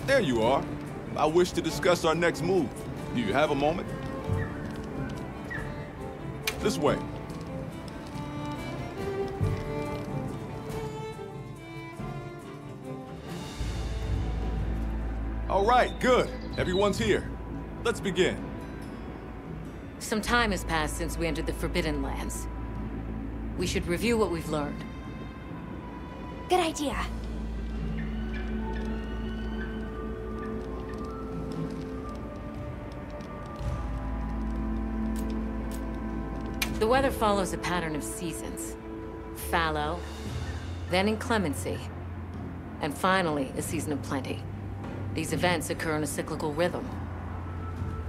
There you are. I wish to discuss our next move. Do you have a moment? This way. All right, good. Everyone's here. Let's begin. Some time has passed since we entered the Forbidden Lands. We should review what we've learned. Good idea. The weather follows a pattern of seasons. Fallow, then inclemency, and finally a season of plenty. These events occur in a cyclical rhythm.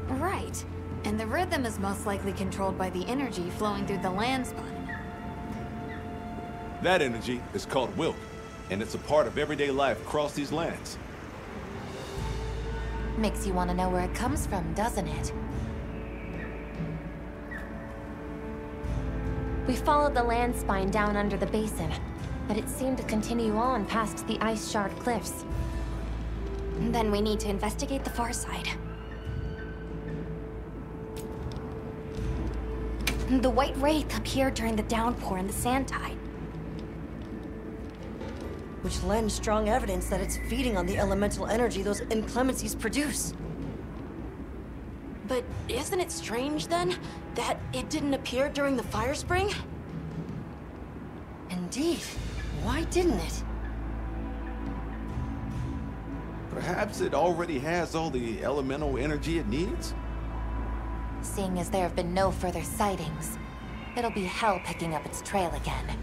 Right. And the rhythm is most likely controlled by the energy flowing through the land spine. That energy is called Wilk, and it's a part of everyday life across these lands. Makes you want to know where it comes from, doesn't it? We followed the land spine down under the basin, but it seemed to continue on past the ice shard cliffs. Then we need to investigate the far side. The White Wraith appeared during the downpour and the sand tide. Which lends strong evidence that it's feeding on the elemental energy those inclemencies produce. But isn't it strange, then, that it didn't appear during the fire spring? Indeed. Why didn't it? Perhaps it already has all the elemental energy it needs? Seeing as there have been no further sightings, it'll be hell picking up its trail again.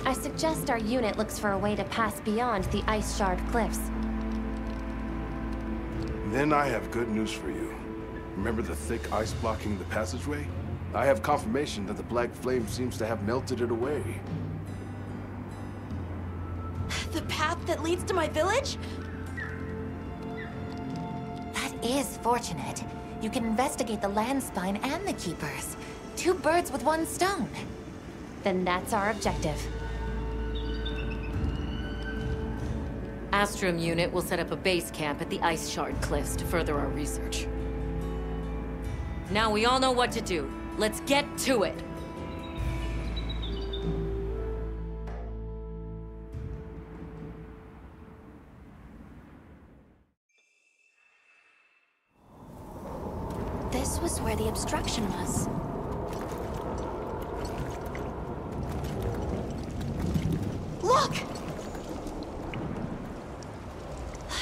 I suggest our unit looks for a way to pass beyond the ice shard cliffs. Then I have good news for you. Remember the thick ice blocking the passageway? I have confirmation that the Black Flame seems to have melted it away. The path that leads to my village? That is fortunate. You can investigate the land spine and the Keepers. 2 birds with 1 stone. Then that's our objective. Astrum unit will set up a base camp at the Ice Shard Cliffs to further our research. Now we all know what to do. Let's get to it! This was where the obstruction was. Look!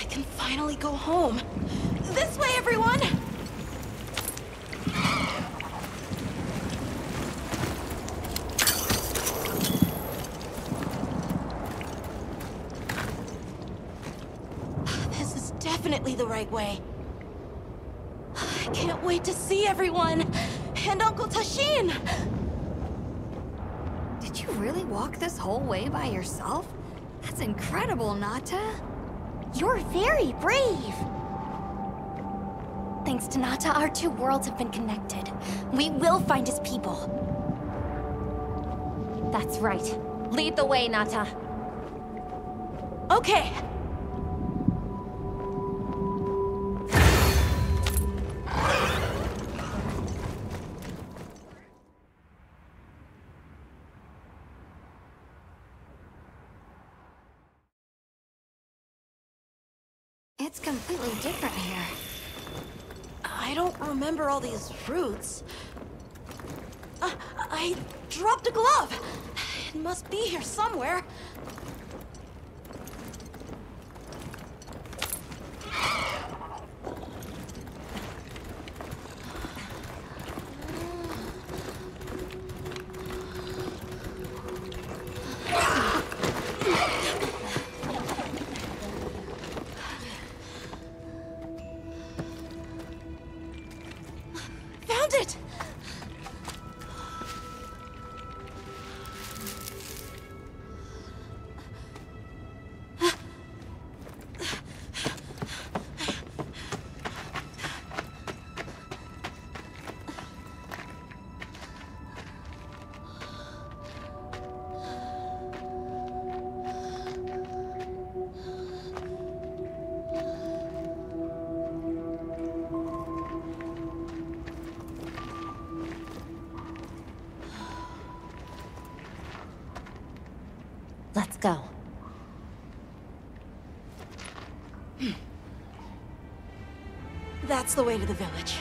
I can finally go home. This way, everyone! This is definitely the right way. I can't wait to see everyone! And Uncle Tashin! Did you really walk this whole way by yourself? That's incredible, Nata. You're very brave! Thanks to Nata, our 2 worlds have been connected. We will find his people. That's right. Lead the way, Nata. Okay. It's completely different here. I don't remember all these roots. I dropped a glove. It must be here somewhere. Found it! Let's go. That's the way to the village.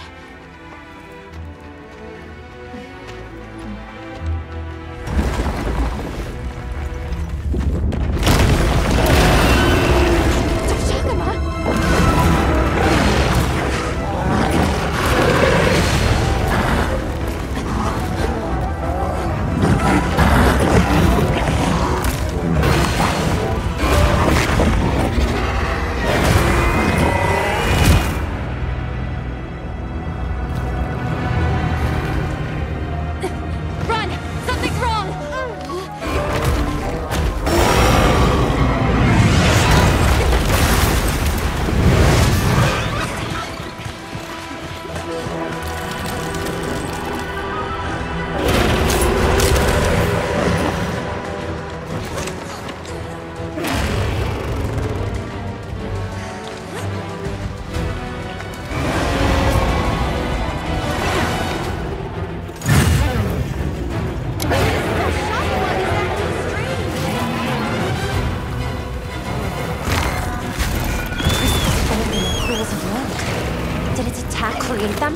Did its attack create them?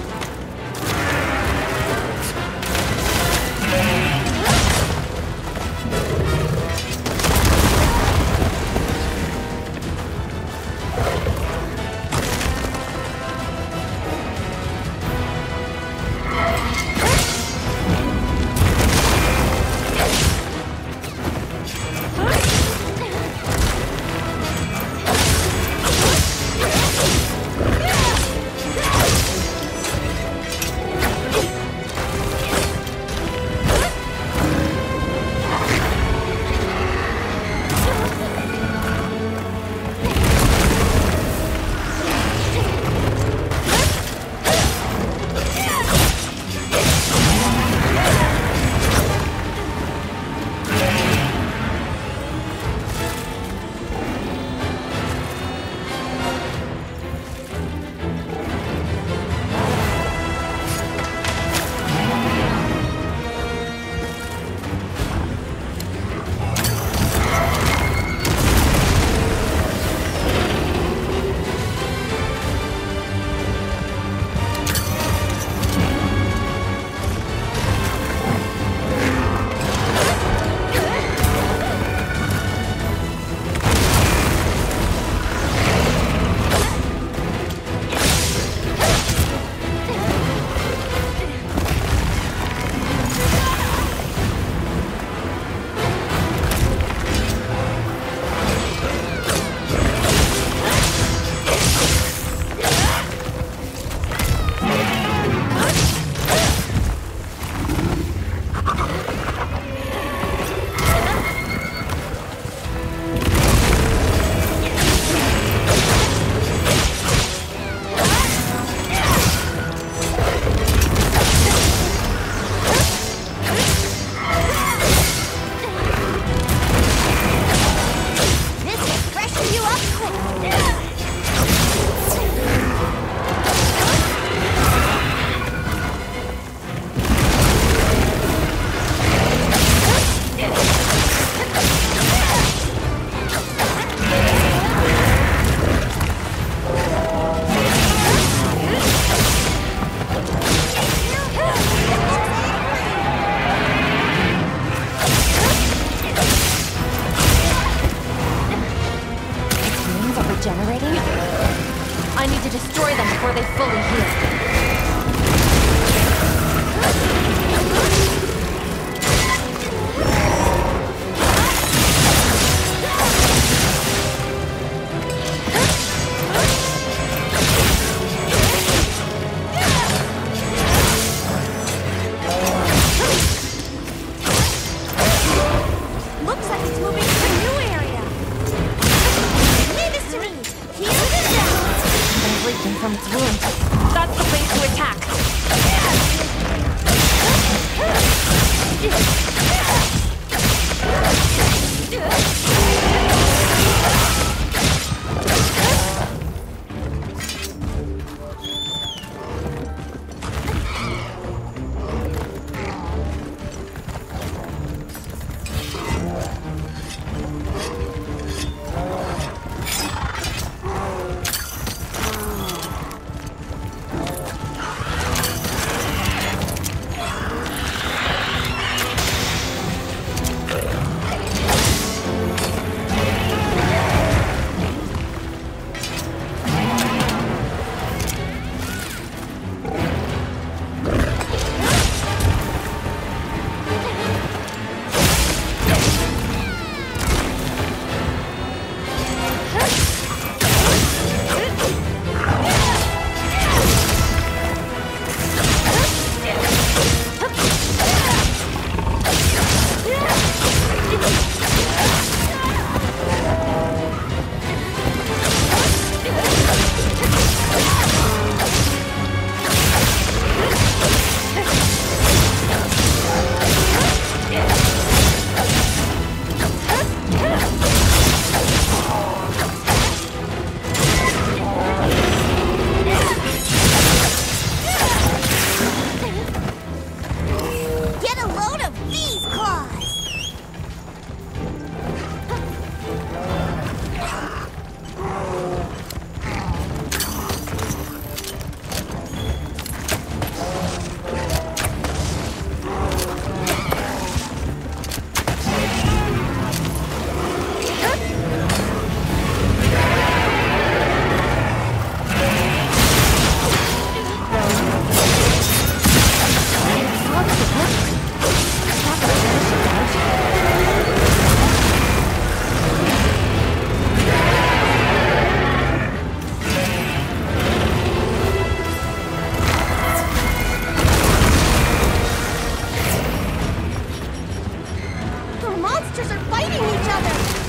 Regenerating? I need to destroy them before they fully heal. Looks like it's moving to a new area. Leave this to me. I'm leaking from its wound. That's the place to attack. keepers are fighting each other!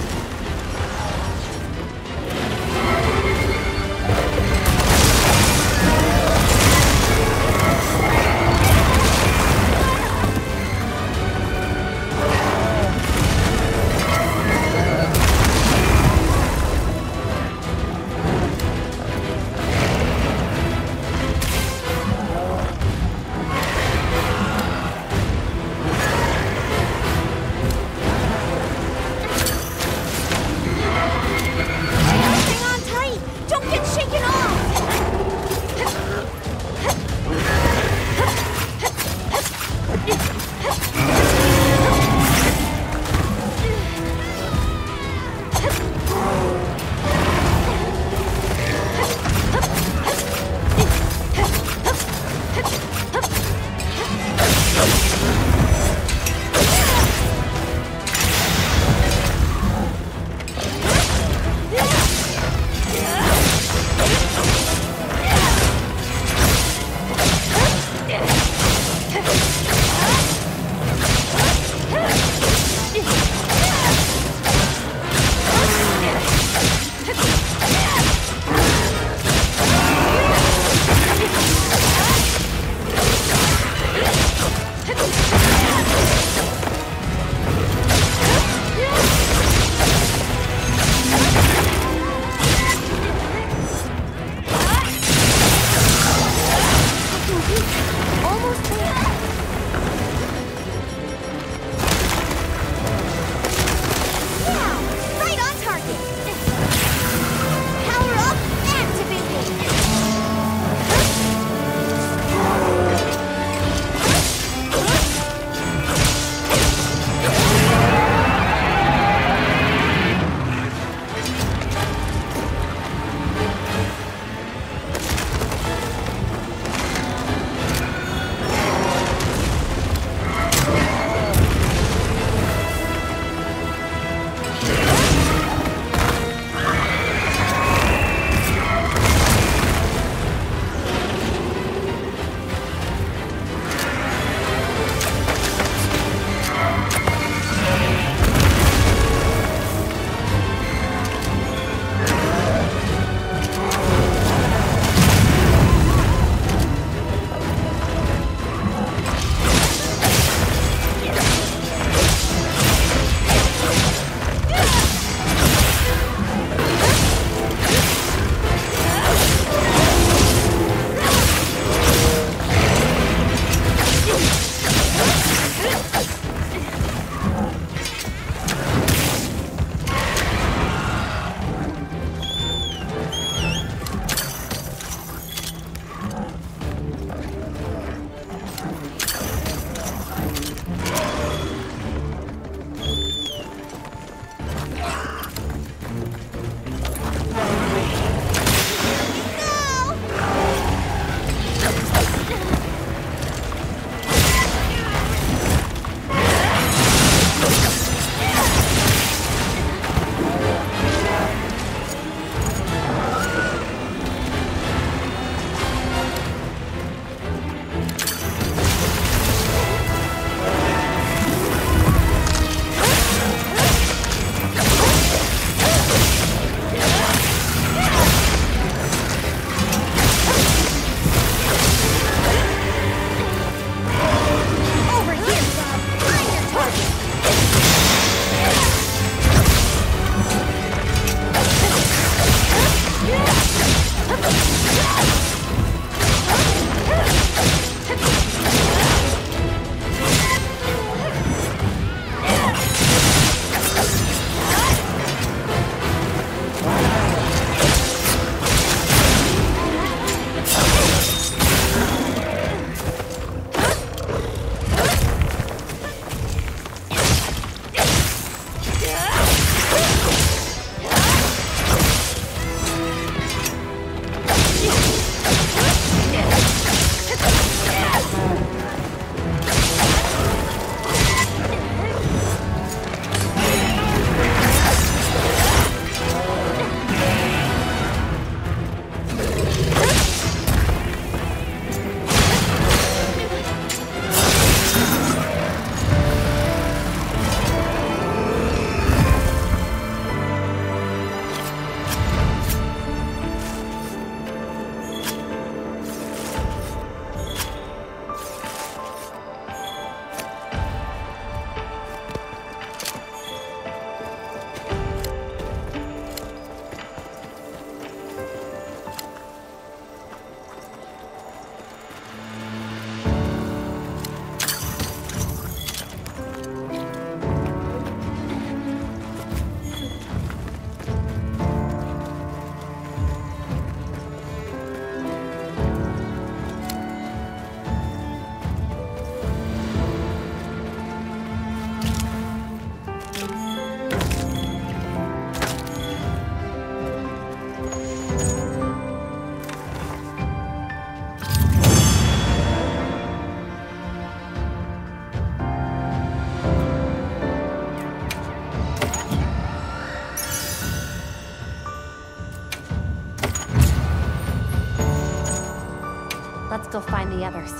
still find the others.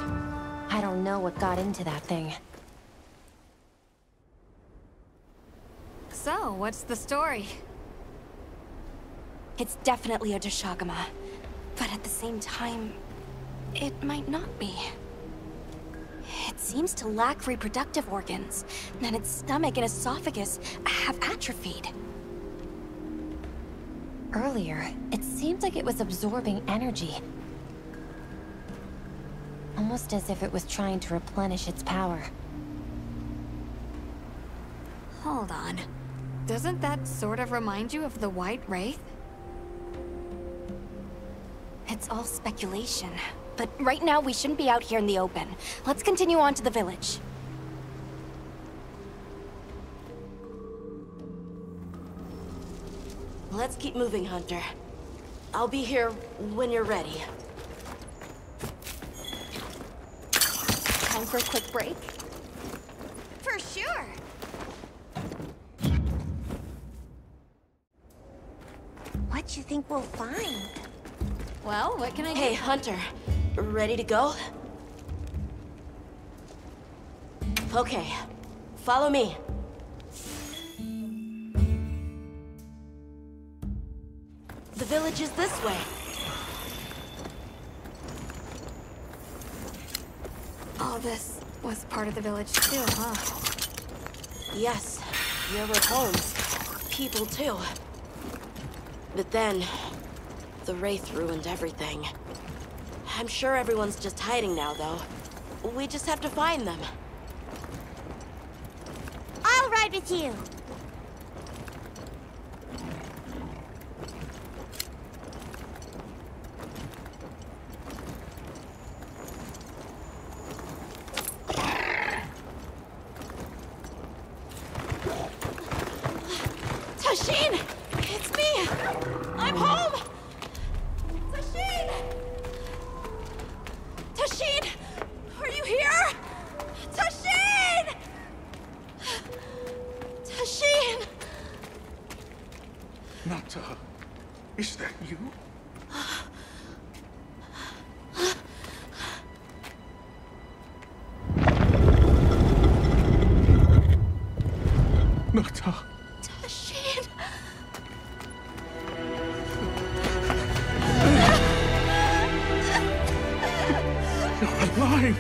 I don't know what got into that thing. So, what's the story? It's definitely a Deshagama. But at the same time, it might not be. It seems to lack reproductive organs, and its stomach and esophagus have atrophied. Earlier, it seemed like it was absorbing energy. Almost as if it was trying to replenish its power. Hold on. Doesn't that sort of remind you of the White Wraith? It's all speculation. But right now, we shouldn't be out here in the open. Let's continue on to the village. Let's keep moving, Hunter. I'll be here when you're ready. Time for a quick break? For sure! What you think we'll find? Well, what can I do? Hey, Hunter. Ready to go? Okay. Follow me. The village is this way. All this was part of the village too, huh? Yes, there were homes. People too. But then, the Wraith ruined everything. I'm sure everyone's just hiding now, though. We just have to find them. I'll ride with you. Tashin! It's me! I'm home! Tashin! Tashin! Are you here? Tashin! Tashin! Nata, is that you? Nata. Tashin! You're alive!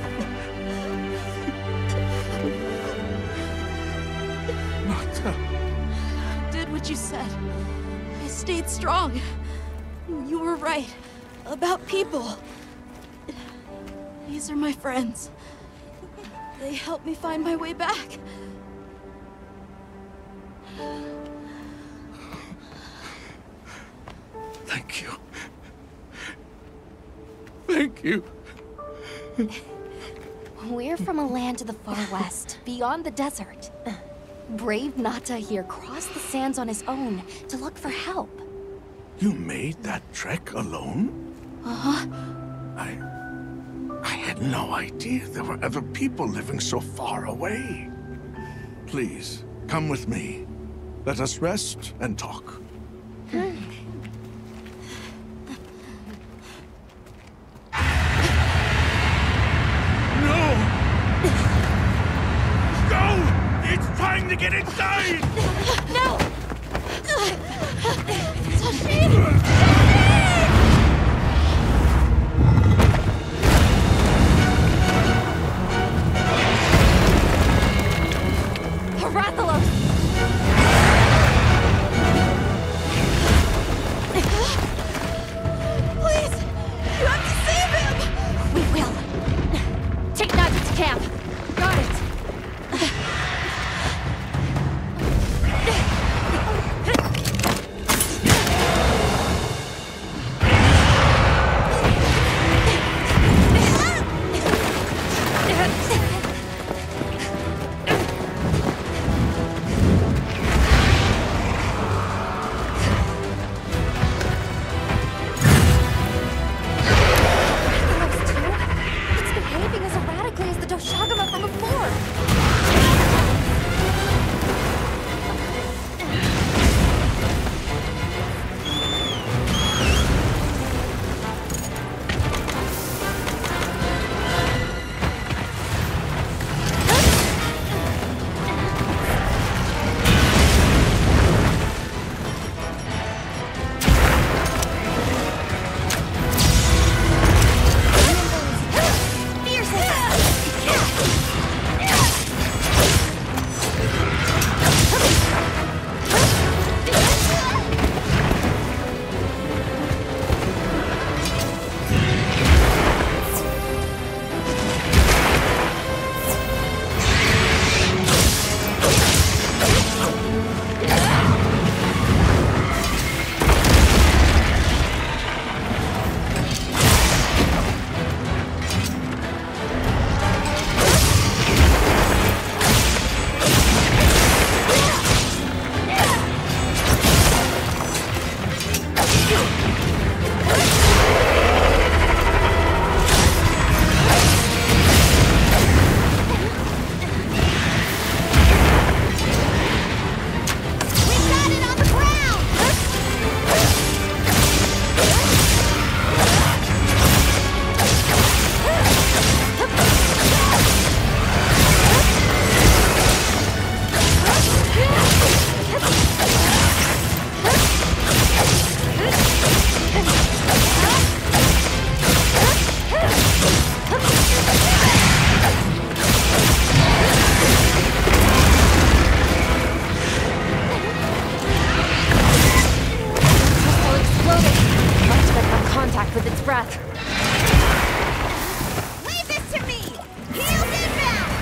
Nata. Did what you said. I stayed strong. You were right. About people. These are my friends. They helped me find my way back. Thank you. Thank you. We're from a land to the far west, beyond the desert. Brave Nata here crossed the sands on his own to look for help. You made that trek alone? Uh-huh. I had no idea there were other people living so far away. Please, come with me. Let us rest and talk. To get inside! No! Tashin! Rathalos! Please! You have to save him! We will. Take Nata to camp. Got it. Leave this to me! Heels inbound!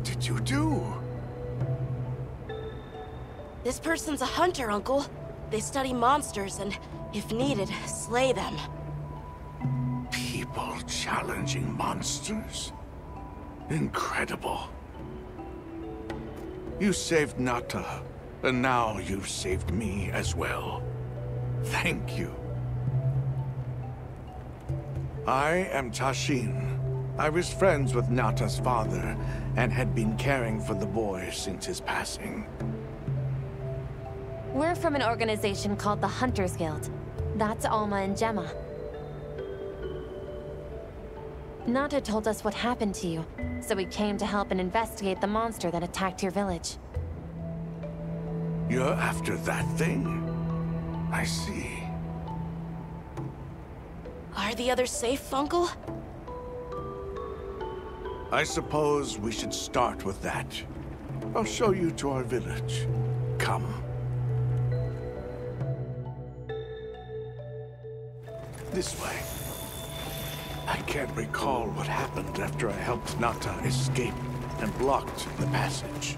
What did you do? This person's a hunter, Uncle. They study monsters and, if needed, slay them. People challenging monsters? Incredible. You saved Nata, and now you've saved me as well. Thank you. I am Tashin. I was friends with Nata's father, and had been caring for the boy since his passing. We're from an organization called the Hunters Guild. That's Alma and Gemma. Nata told us what happened to you, so we came to help and investigate the monster that attacked your village. You're after that thing? I see. Are the others safe, Uncle? I suppose we should start with that. I'll show you to our village. Come. This way. I can't recall what happened after I helped Nata escape and blocked the passage.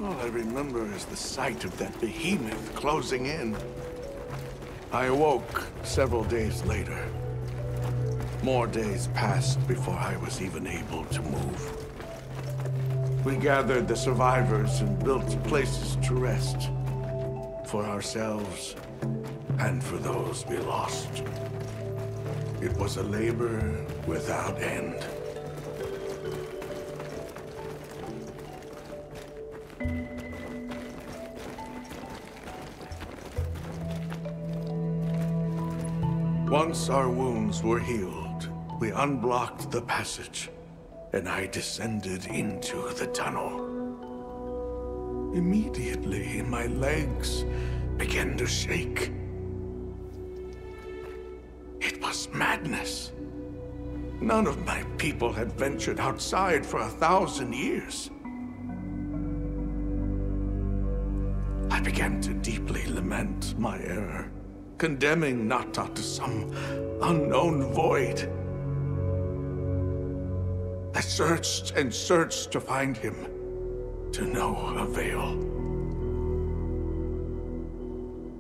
All I remember is the sight of that behemoth closing in. I awoke several days later. More days passed before I was even able to move. We gathered the survivors and built places to rest. For ourselves, and for those we lost. It was a labor without end. Once our wounds were healed, we unblocked the passage, and I descended into the tunnel. Immediately, my legs began to shake. It was madness. None of my people had ventured outside for 1,000 years. I began to deeply lament my error, condemning Nata to some unknown void. I searched and searched to find him, to no avail.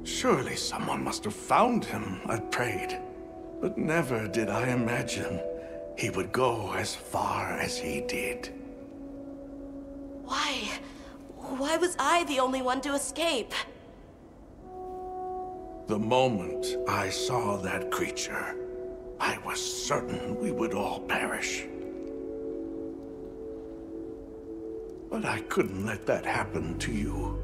Surely someone must have found him, I prayed. But never did I imagine he would go as far as he did. Why? Why was I the only one to escape? The moment I saw that creature, I was certain we would all perish. But I couldn't let that happen to you.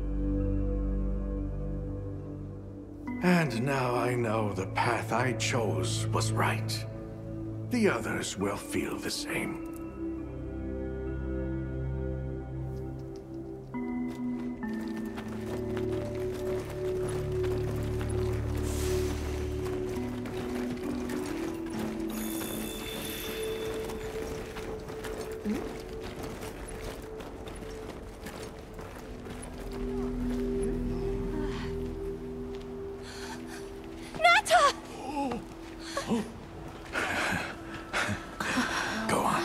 And now I know the path I chose was right. The others will feel the same. Go on.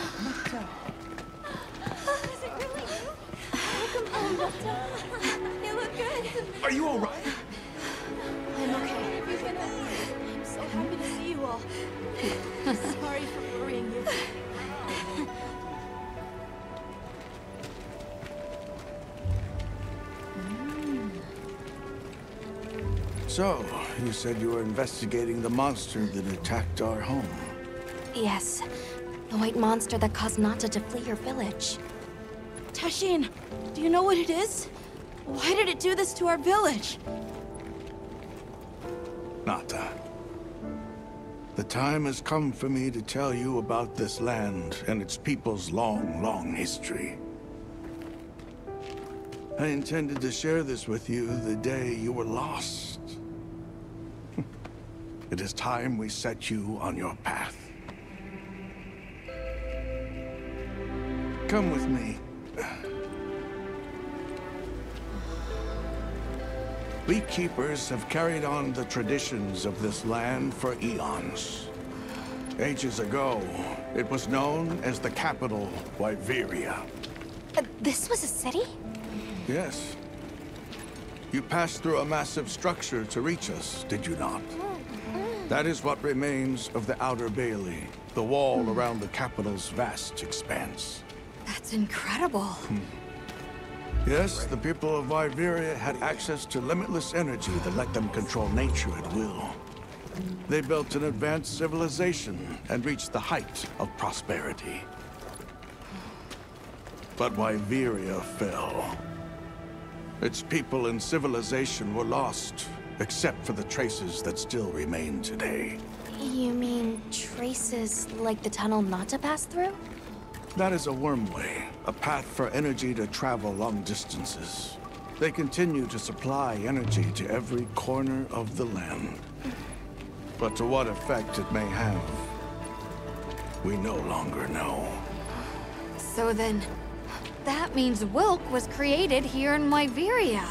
You look good. Are you all right? I'm okay. I'm so happy to see you all. Sorry for worrying you. So, you said you were investigating the monster that attacked our home. Yes. The white monster that caused Nata to flee your village. Tashin, do you know what it is? Why did it do this to our village? Nata. The time has come for me to tell you about this land and its people's long, long history. I intended to share this with you the day you were lost. It is time we set you on your path. Come with me. We keepers have carried on the traditions of this land for eons. Ages ago, it was known as the capital, Wyveria. This was a city? Yes. You passed through a massive structure to reach us, did you not? That is what remains of the Outer Bailey, the wall around the capital's vast expanse. That's incredible. Yes, the people of Wyveria had access to limitless energy that let them control nature at will. They built an advanced civilization and reached the height of prosperity. But Wyveria fell. Its people and civilization were lost, except for the traces that still remain today. You mean traces like the tunnel Nata passed through? That is a wormway, a path for energy to travel long distances. They continue to supply energy to every corner of the land. But to what effect it may have, we no longer know. So then, that means Wilk was created here in Wyveria.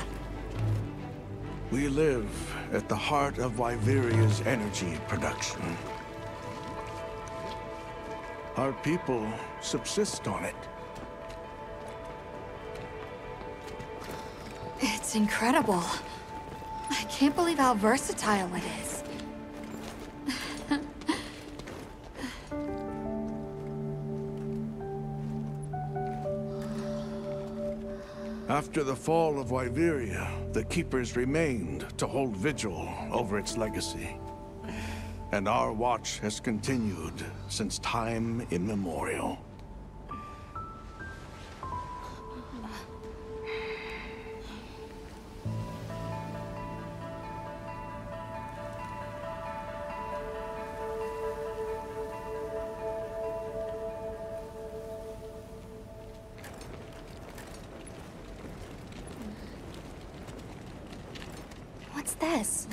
We live at the heart of Wyveria's energy production. Our people subsist on it. It's incredible. I can't believe how versatile it is. After the fall of Wyveria, the Keepers remained to hold vigil over its legacy. And our watch has continued since time immemorial. What's this?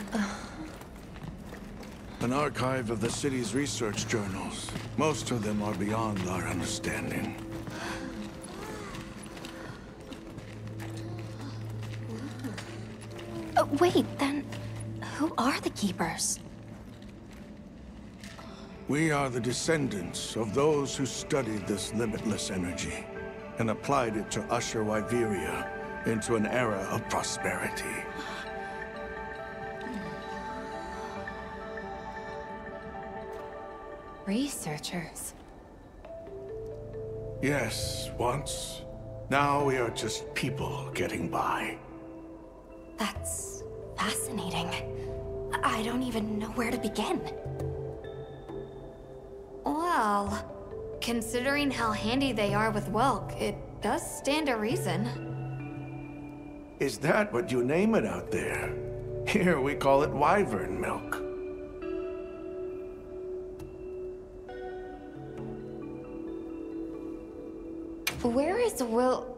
An archive of the city's research journals. Most of them are beyond our understanding. Wait, then who are the Keepers? We are the descendants of those who studied this limitless energy and applied it to usher Wyveria into an era of prosperity. Researchers. Yes, once. Now we are just people getting by. That's fascinating. I don't even know where to begin. Well, considering how handy they are with Welk, it does stand to reason. Is that what you name it out there? Here we call it wyvern milk. Where is wyvern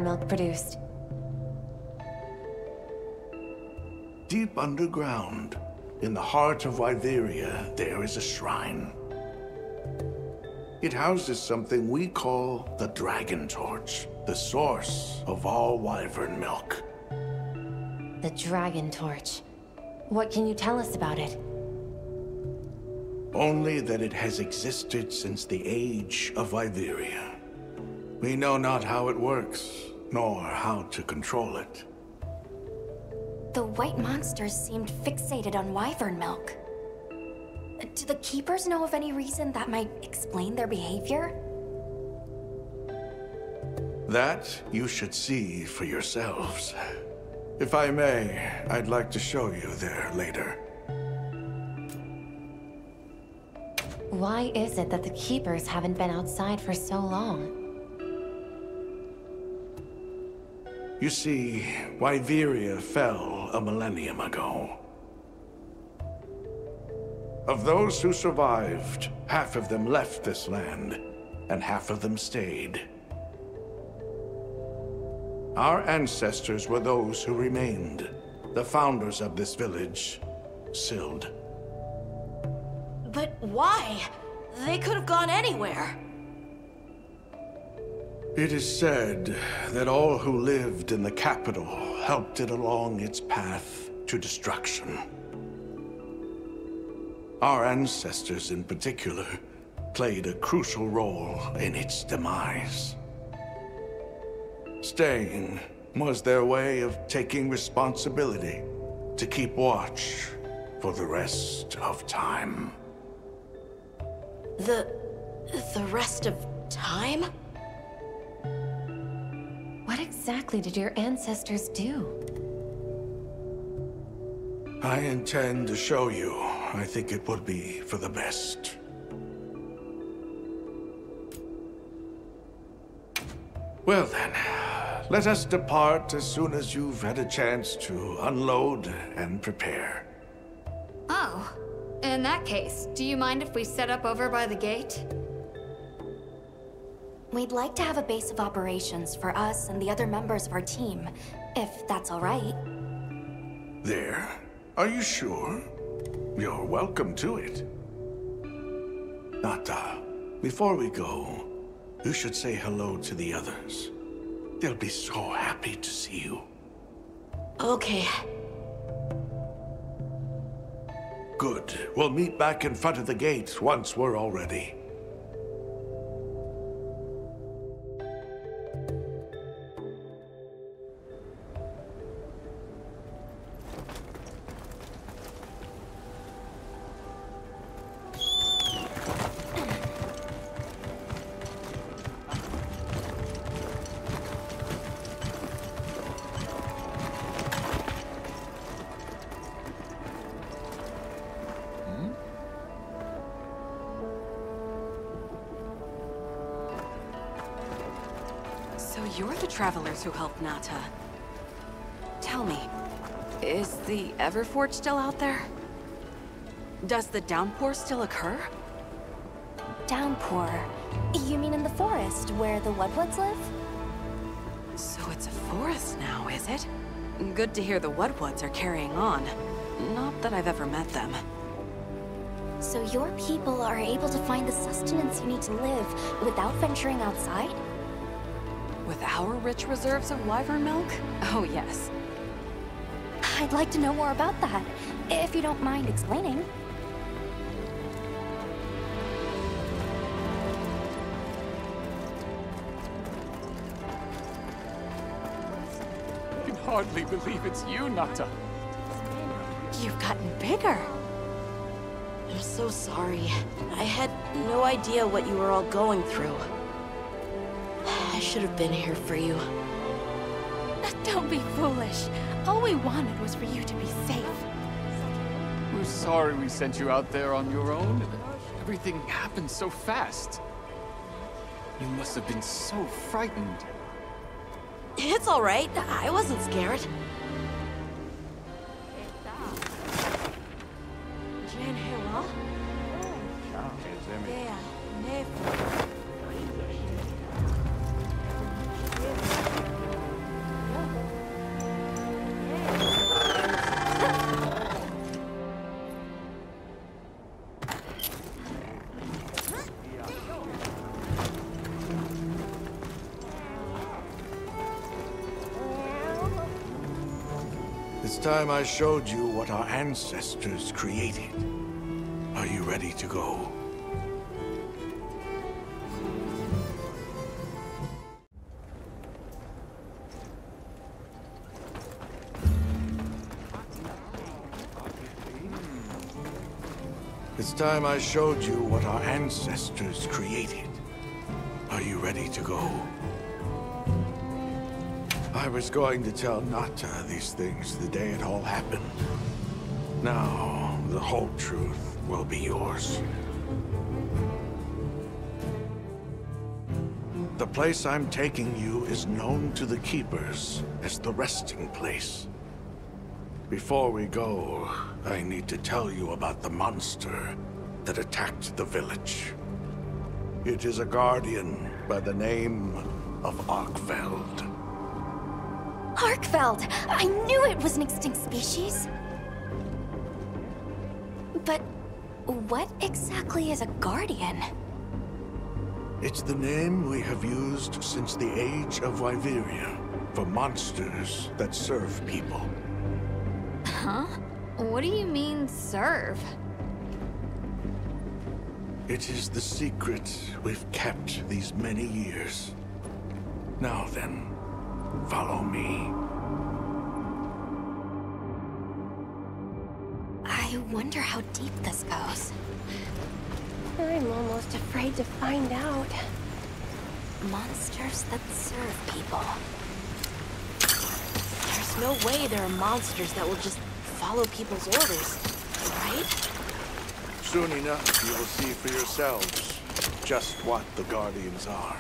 milk produced? Deep underground, in the heart of Wyveria, there is a shrine. It houses something we call the Dragon Torch, the source of all wyvern milk. The Dragon Torch. What can you tell us about it? Only that it has existed since the age of Wyveria. We know not how it works, nor how to control it. The white monsters seemed fixated on wyvern milk. Do the Keepers know of any reason that might explain their behavior? That you should see for yourselves. If I may, I'd like to show you there later. Why is it that the Keepers haven't been outside for so long? You see, Wyveria fell a millennium ago. Of those who survived, half of them left this land, and half of them stayed. Our ancestors were those who remained, the founders of this village, Sild. But why? They could have gone anywhere. It is said that all who lived in the capital helped it along its path to destruction. Our ancestors in particular played a crucial role in its demise. Staying was their way of taking responsibility to keep watch for the rest of time. The rest of time? What exactly did your ancestors do? I intend to show you. I think it would be for the best. Well then, let us depart as soon as you've had a chance to unload and prepare. Oh, in that case, do you mind if we set up over by the gate? We'd like to have a base of operations for us and the other members of our team, if that's all right. There? Are you sure? You're welcome to it. Nata, before we go, you should say hello to the others. They'll be so happy to see you. Okay. Good. We'll meet back in front of the gate once we're all ready. So you're the travelers who helped Nata. Tell me, is the Everforge still out there? Does the downpour still occur? Downpour? You mean in the forest, where the Woodwoods live? So it's a forest now, is it? Good to hear the Woodwoods are carrying on. Not that I've ever met them. So your people are able to find the sustenance you need to live without venturing outside? With our rich reserves of wyvern milk? Oh, yes. I'd like to know more about that, if you don't mind explaining. I can hardly believe it's you, Nata. You've gotten bigger. I'm so sorry. I had no idea what you were all going through. I should have been here for you. Don't be foolish. All we wanted was for you to be safe. We're sorry we sent you out there on your own. Everything happened so fast. You must have been so frightened. It's all right. I wasn't scared. It's time I showed you what our ancestors created. Are you ready to go? It's time I showed you what our ancestors created. Are you ready to go? I was going to tell Nata these things the day it all happened. Now, the whole truth will be yours. The place I'm taking you is known to the Keepers as the resting place. Before we go, I need to tell you about the monster that attacked the village. It is a guardian by the name of Arkveld. Arkveld! I knew it was an extinct species! But what exactly is a guardian? It's the name we have used since the age of Wyveria for monsters that serve people. Huh? What do you mean, serve? It is the secret we've kept these many years. Now then, follow me. I wonder how deep this goes. I'm almost afraid to find out. Monsters that serve people. There's no way there are monsters that will just follow people's orders, right? Soon enough, you will see for yourselves just what the Guardians are.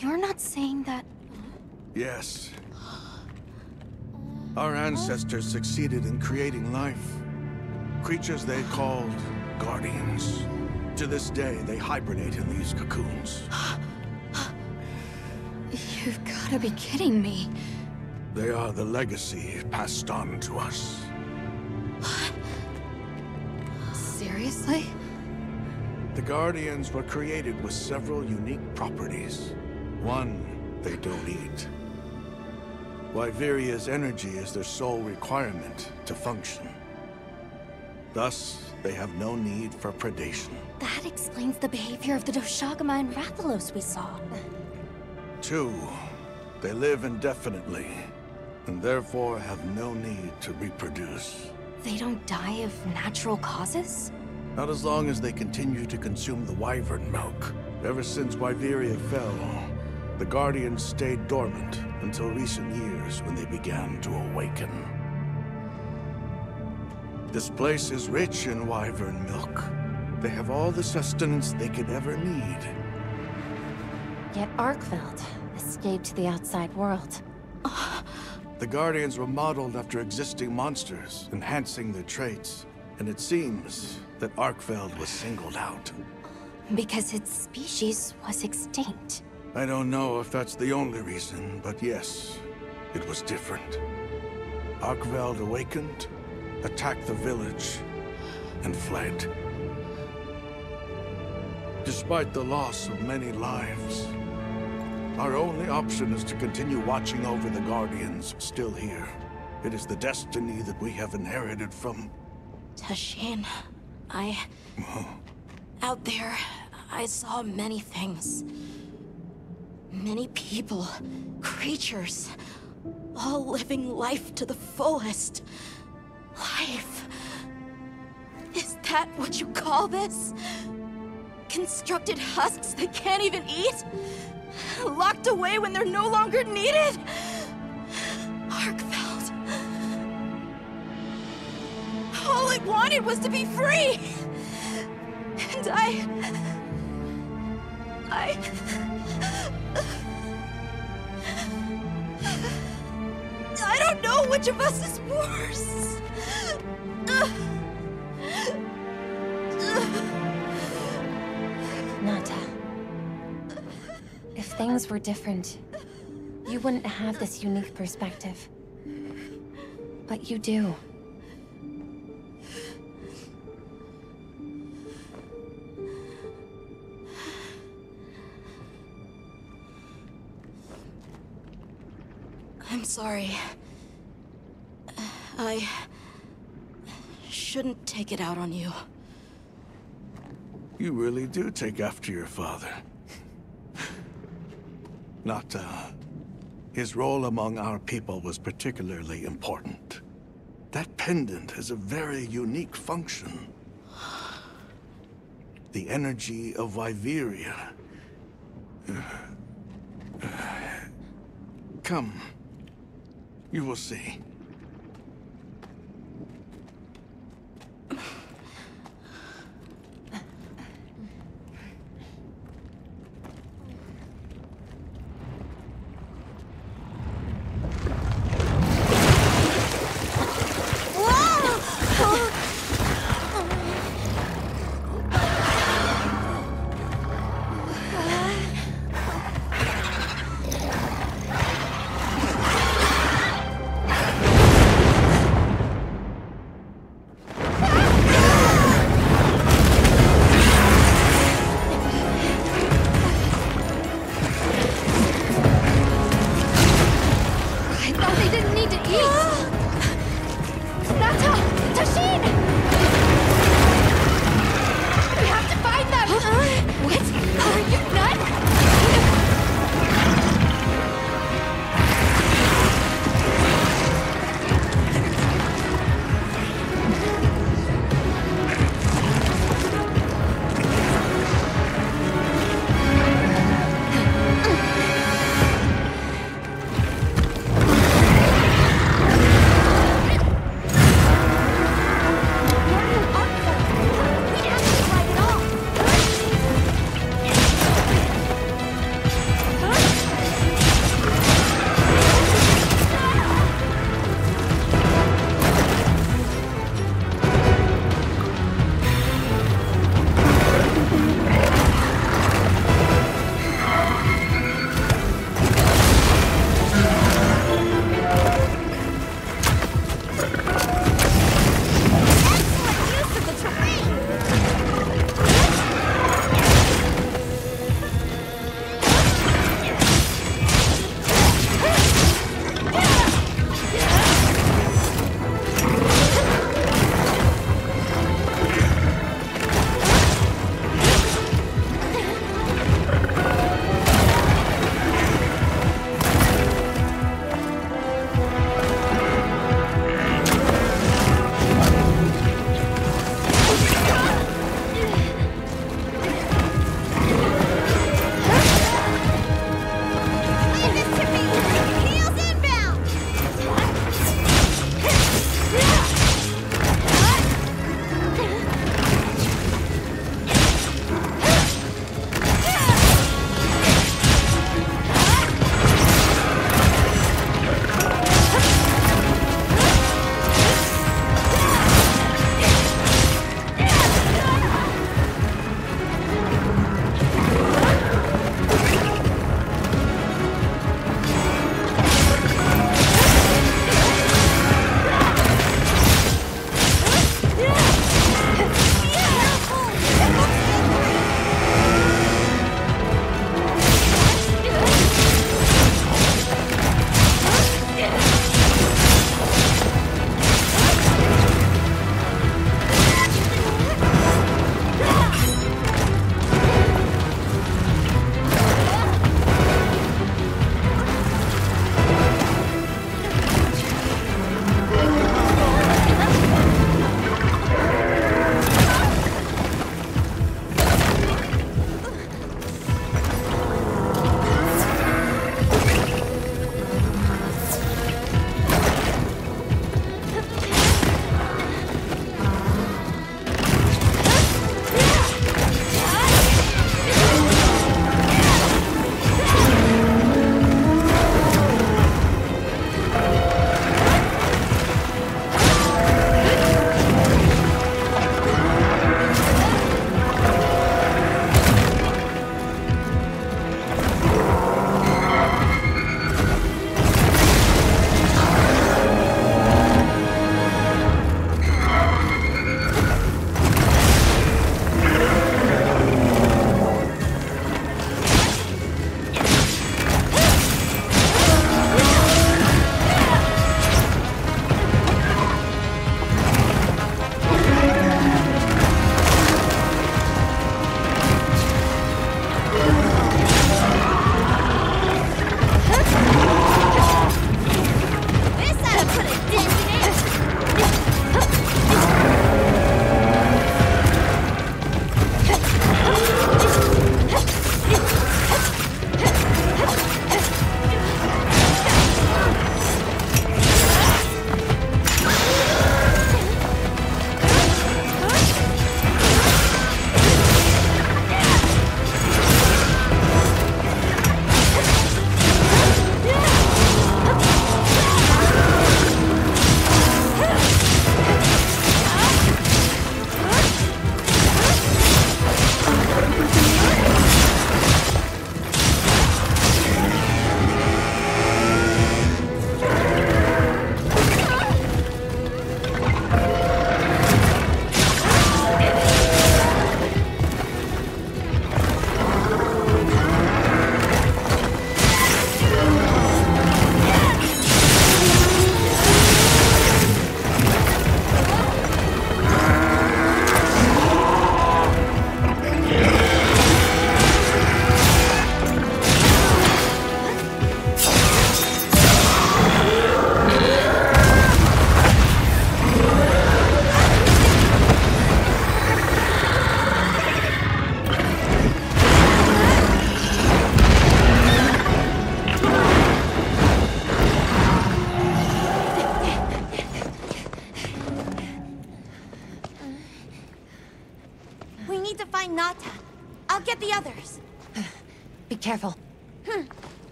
You're not saying that... Yes. Our ancestors succeeded in creating life. Creatures they called Guardians. To this day, they hibernate in these cocoons. You've gotta be kidding me. They are the legacy passed on to us. Seriously? The Guardians were created with several unique properties. One, they don't eat. Wyveria's energy is their sole requirement to function. Thus, they have no need for predation. That explains the behavior of the Doshagama and Rathalos we saw. Two, they live indefinitely, and therefore have no need to reproduce. They don't die of natural causes? Not as long as they continue to consume the wyvern milk. Ever since Wyveria fell, the Guardians stayed dormant until recent years when they began to awaken. This place is rich in wyvern milk. They have all the sustenance they could ever need. Yet Arkveld escaped the outside world. The Guardians were modeled after existing monsters, enhancing their traits. And it seems that Arkveld was singled out. Because its species was extinct. I don't know if that's the only reason, but yes, it was different. Arkveld awakened, attacked the village, and fled. Despite the loss of many lives, our only option is to continue watching over the Guardians still here. It is the destiny that we have inherited from... Tashin, out there, I saw many things. Many people, creatures, all living life to the fullest. Life. Is that what you call this? Constructed husks they can't even eat? Locked away when they're no longer needed? Arkveld. All it wanted was to be free! And I don't know which of us is worse. Nata. If things were different, you wouldn't have this unique perspective. But you do. I'm sorry. I shouldn't take it out on you. You really do take after your father. Nata. His role among our people was particularly important. That pendant has a very unique function. The energy of Wyveria. Come. You will see. need to find Nata. I'll get the others. Be careful.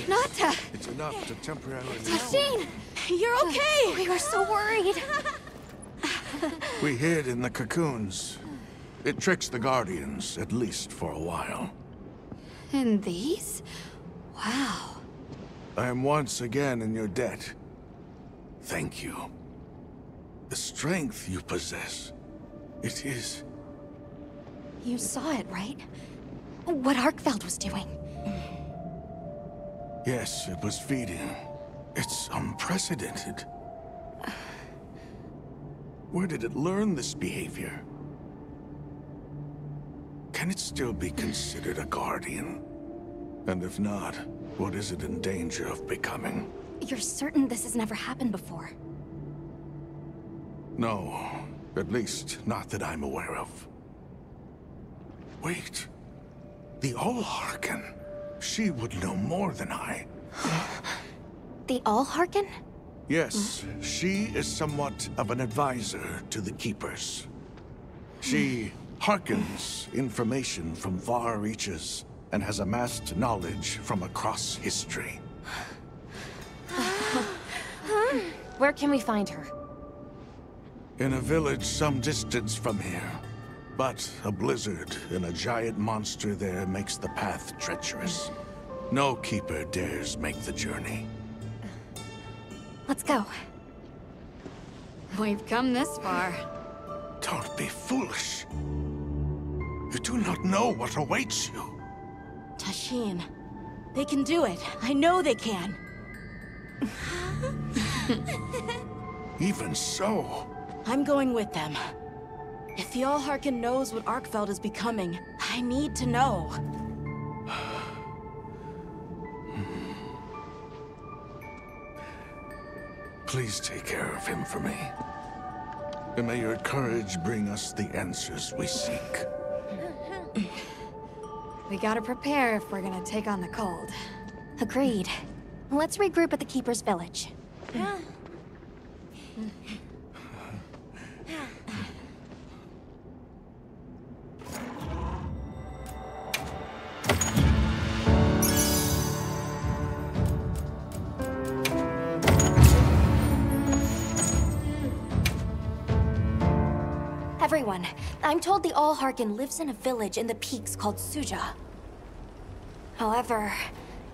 Nata! It's enough to temporarily... Tashin! You're okay! We were so worried. We hid in the cocoons. It tricks the Guardians, at least for a while. And these? Wow. I am once again in your debt. Thank you. The strength you possess, it is... You saw it, right? What Arkfeld was doing. Yes, it was feeding. It's unprecedented. Where did it learn this behavior? Can it still be considered a Guardian? And if not, what is it in danger of becoming? You're certain this has never happened before? No, at least not that I'm aware of. Wait, the Allharken. She would know more than I. The Allharken? Yes, she is somewhat of an advisor to the Keepers. She hearkens information from far reaches and has amassed knowledge from across history. Where can we find her? In a village some distance from here. But a blizzard and a giant monster there makes the path treacherous. No Keeper dares make the journey. Let's go. We've come this far. Don't be foolish. You do not know what awaits you. Tashin, they can do it. I know they can. Even so... I'm going with them. If the Allharken knows what Arkfeld is becoming, I need to know. Please take care of him for me. And may your courage bring us the answers we seek. We gotta prepare if we're gonna take on the cold. Agreed. Let's regroup at the Keeper's village. Everyone, I'm told the Allharken lives in a village in the peaks called Suja. However,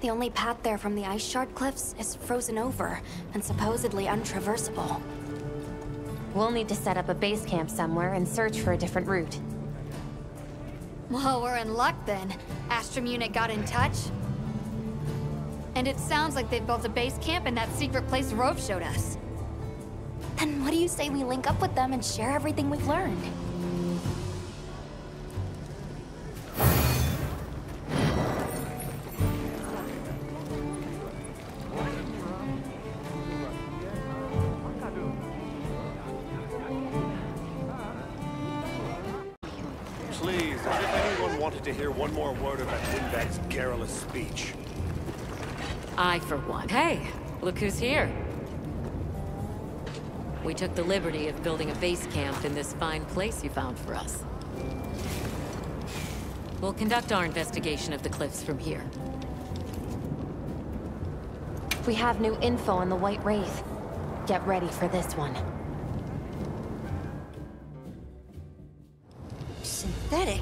the only path there from the Ice Shard Cliffs is frozen over and supposedly untraversable. We'll need to set up a base camp somewhere and search for a different route. Well, we're in luck then. Astrum unit got in touch. And it sounds like they've built a base camp in that secret place Rove showed us. Then what do you say we link up with them and share everything we've learned? Please, as if anyone wanted to hear one more word about Windbag's garrulous speech. I, for one. Hey, look who's here. We took the liberty of building a base camp in this fine place you found for us. We'll conduct our investigation of the cliffs from here. We have new info on the White Wraith. Get ready for this one. Synthetic?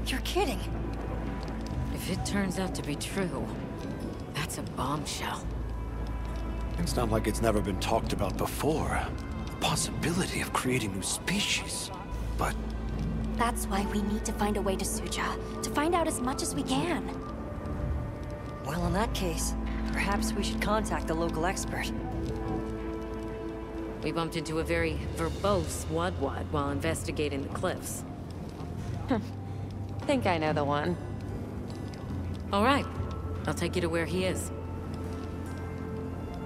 You're kidding. If it turns out to be true, that's a bombshell. It's not like it's never been talked about before. The possibility of creating new species. But... That's why we need to find a way to Suja, to find out as much as we can. Well, in that case, perhaps we should contact the local expert. We bumped into a very verbose Wadwad while investigating the cliffs. Think I know the one. All right. I'll take you to where he is.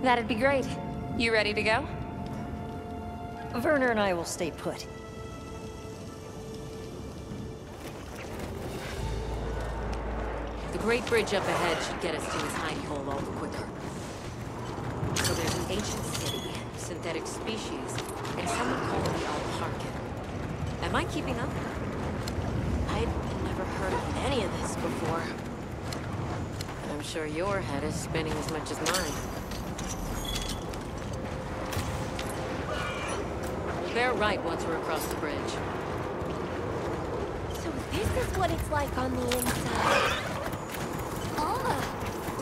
That'd be great. You ready to go? Werner and I will stay put. great bridge up ahead should get us to his hidey hole all the quicker. So there's an ancient city, synthetic species, and someone called the Alharkin. Am I keeping up? I'd never heard of any of this before. I'm sure your head is spinning as much as mine. We'll bear right once we're across the bridge. So this is what it's like on the inside.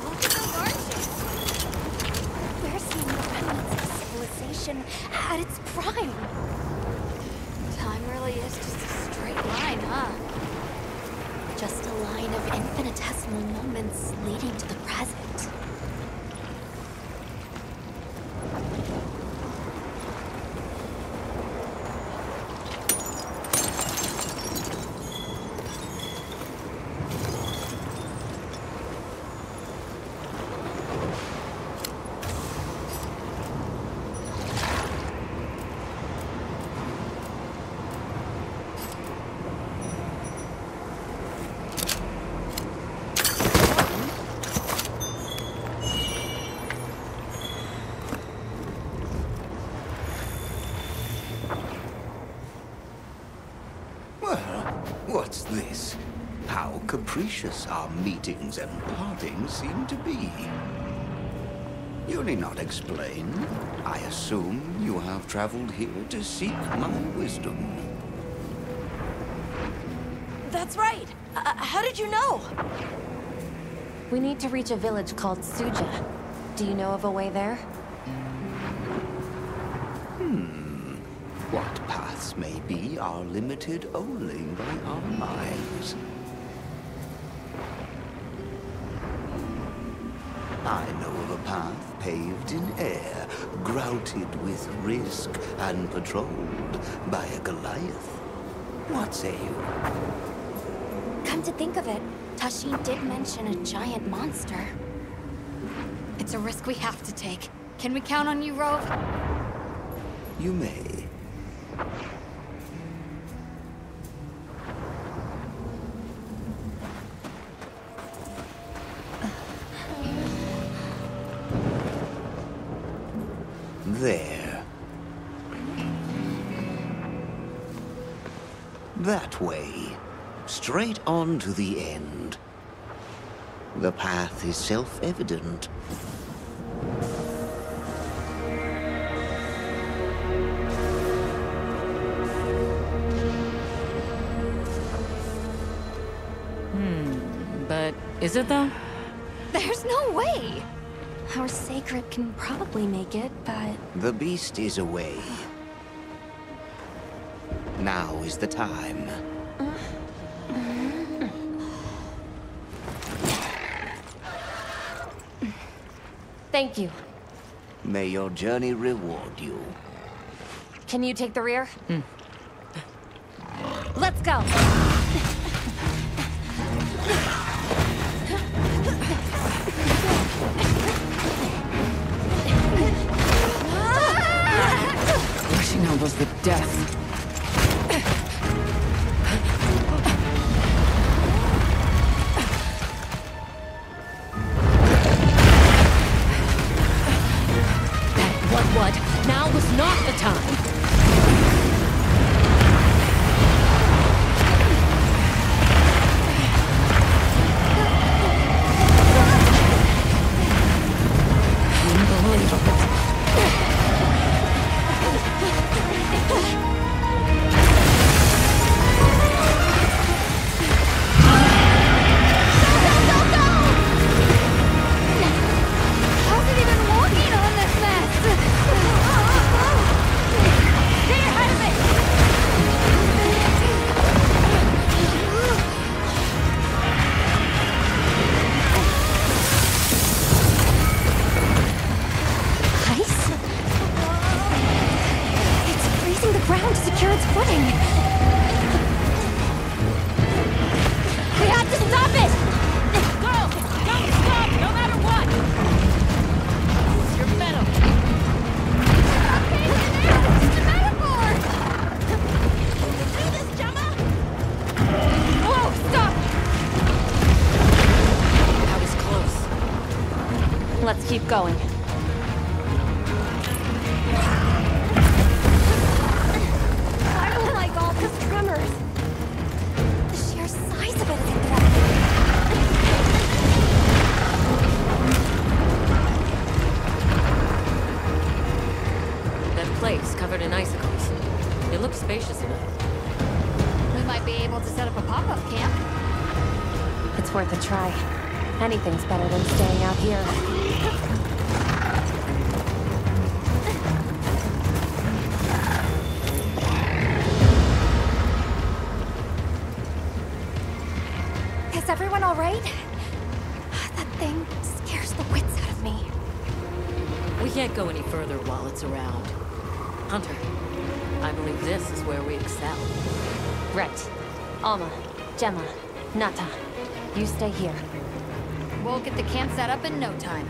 Look at those arches. We're seeing the remnants of civilization at its prime. Time really is just a straight line, huh? Just a line of infinitesimal moments leading to the present. What's this? How capricious our meetings and partings seem to be. You need not explain. I assume you have traveled here to seek my wisdom. That's right! How did you know? We need to reach a village called Suja. Do you know of a way there? What paths may be are limited only by our minds. I know of a path paved in air, grouted with risk and patrolled by a Goliath. What say you? Come to think of it, Tashin did mention a giant monster. It's a risk we have to take. Can we count on you, Rove? You may. There. That way. Straight on to the end. The path is self-evident. But is it though? There's no way! Our sacred can probably make it, but... The beast is away. Now is the time. Thank you. May your journey reward you. Can you take the rear? Let's go! Rushing elbows the death. What? Now was not the time. Unbelievable. Let's keep going. I don't like all this tremors. The sheer size of it is a threat. That place covered in icicles. It looks spacious enough. We might be able to set up a pop-up camp. It's worth a try. Anything's better than staying out here. Is everyone all right? That thing scares the wits out of me. We can't go any further while it's around. Hunter, I believe this is where we excel. Right. Alma, Gemma, Nata, you stay here. We'll get the camp set up in no time.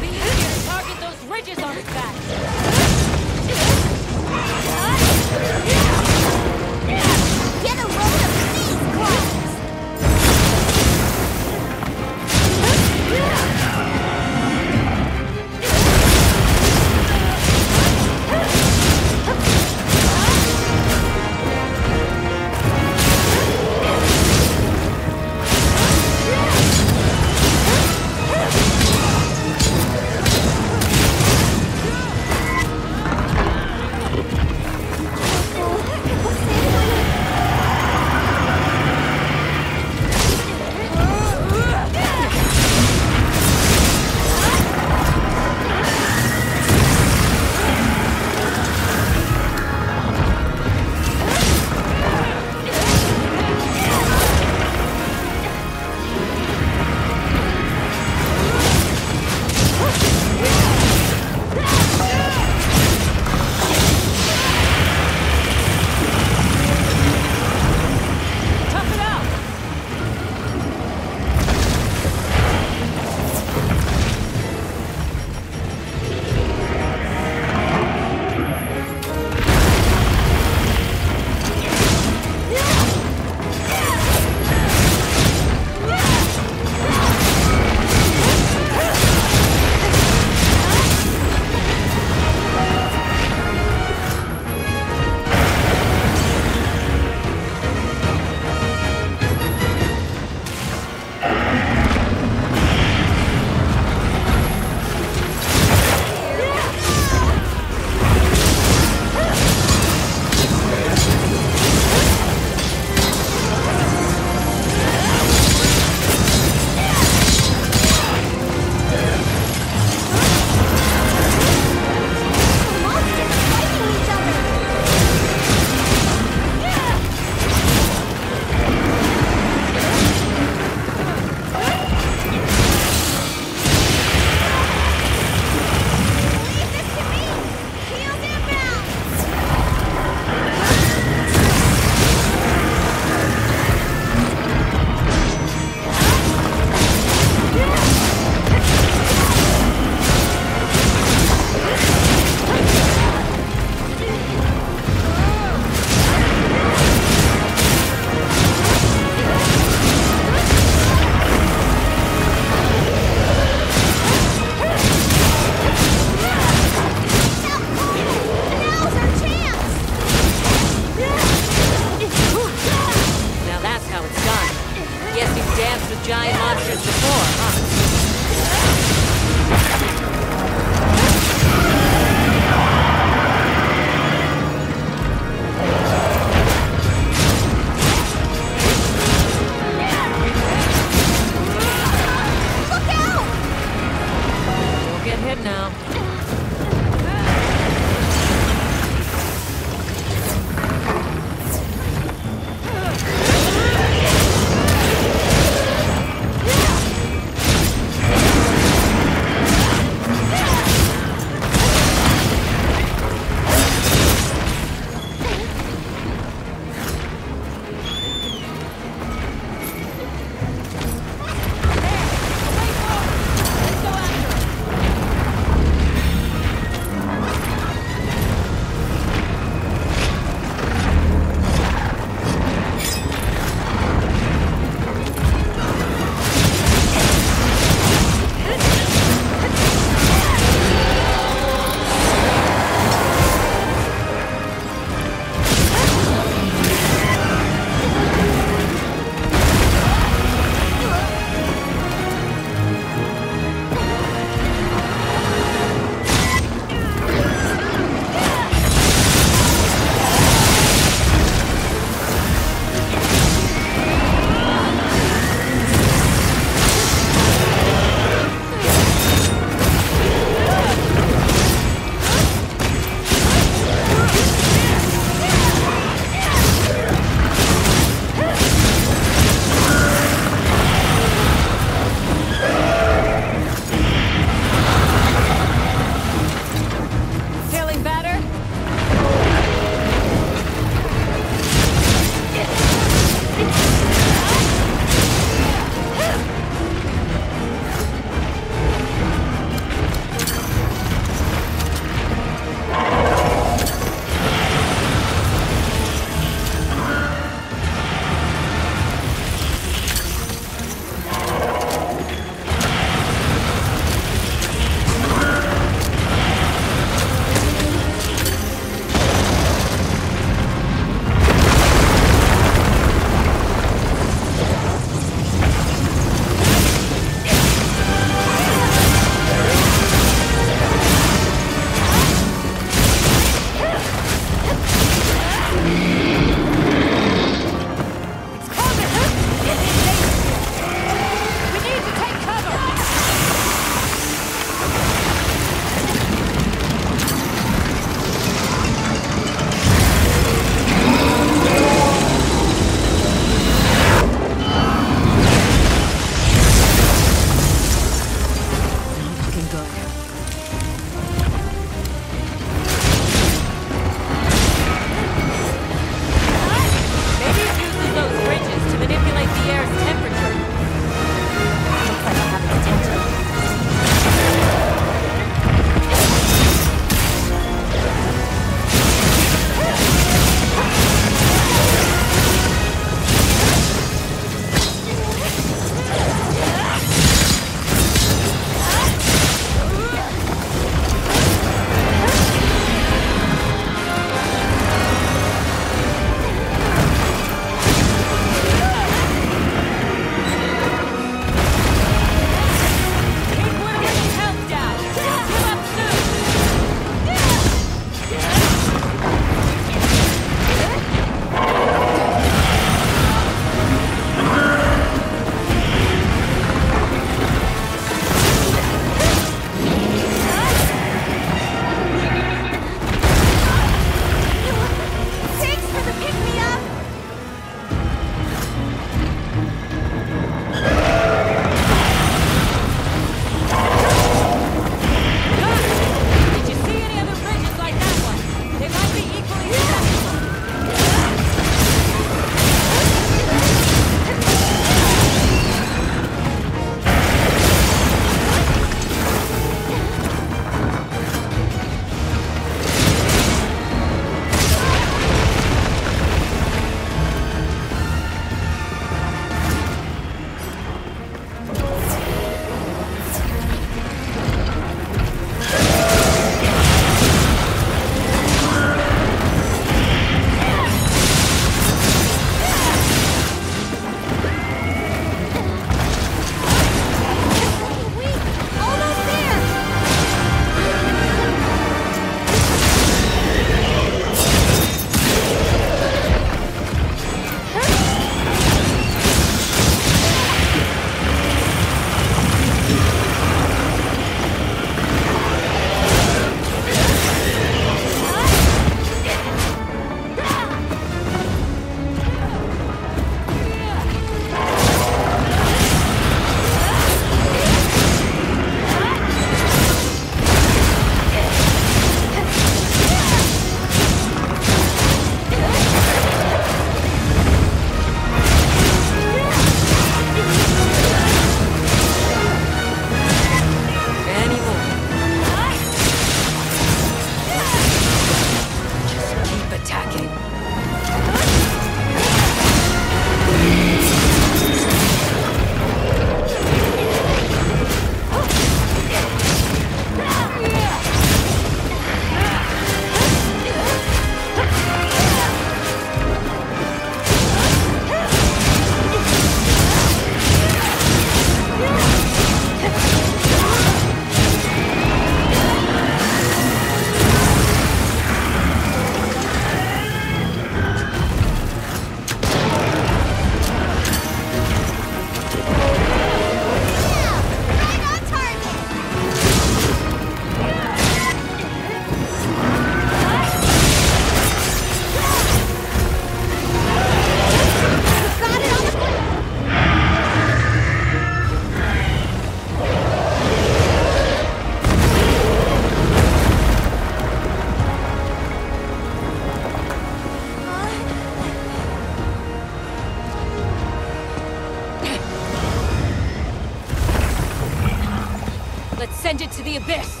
Send it to the abyss!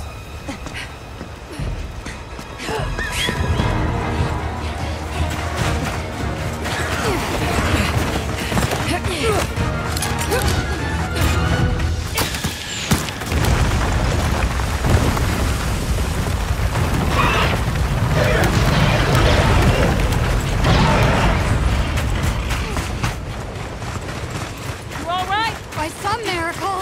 You all right? By some miracle.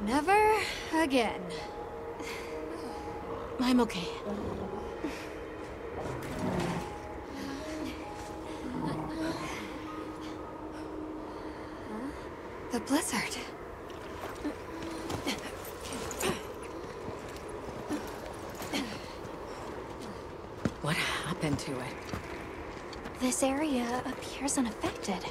Never again. I'm okay. The blizzard. What happened to it? This area appears unaffected.